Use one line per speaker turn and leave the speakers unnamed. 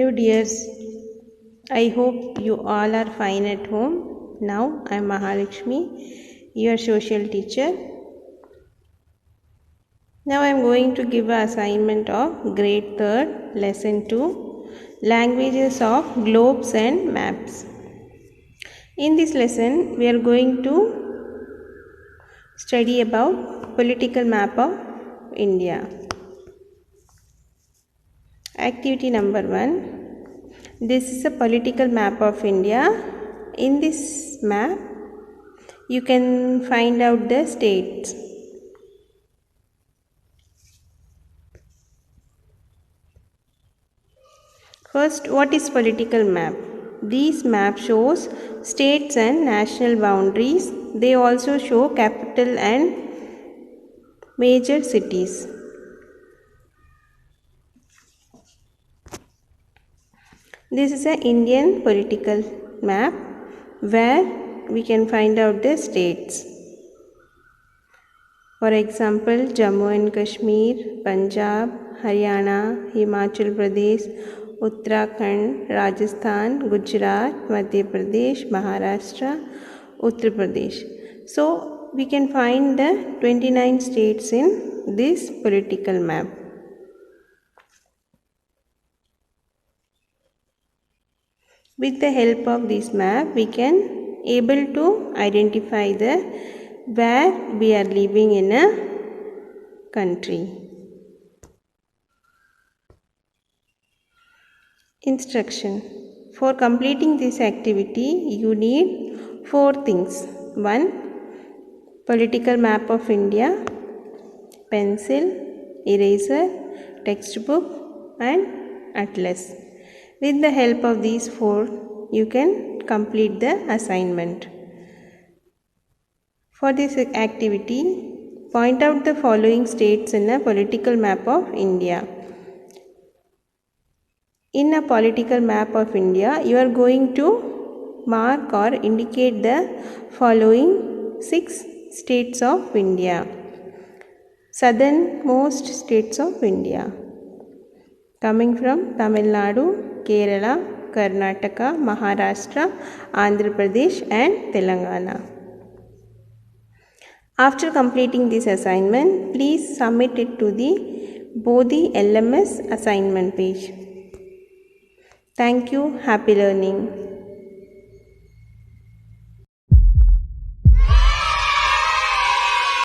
Hello dears, I hope you all are fine at home. Now I am Mahalakshmi, your social teacher. Now I am going to give an assignment of grade 3rd lesson 2, languages of globes and maps. In this lesson we are going to study about political map of India. Activity number 1. This is a political map of India. In this map, you can find out the states. First, what is political map? These map shows states and national boundaries. They also show capital and major cities. This is an Indian political map where we can find out the states. For example, Jammu and Kashmir, Punjab, Haryana, Himachal Pradesh, Uttarakhand, Rajasthan, Gujarat, Madhya Pradesh, Maharashtra, Uttar Pradesh. So, we can find the 29 states in this political map. With the help of this map, we can able to identify the where we are living in a country. Instruction. For completing this activity, you need 4 things. 1. Political map of India, pencil, eraser, textbook and atlas. With the help of these 4, you can complete the assignment. For this activity, point out the following states in a political map of India. In a political map of India, you are going to mark or indicate the following 6 states of India. Southernmost states of India. Coming from Tamil Nadu, Kerala, Karnataka, Maharashtra, Andhra Pradesh and Telangana. After completing this assignment, please submit it to the Bodhi LMS assignment page. Thank you. Happy learning.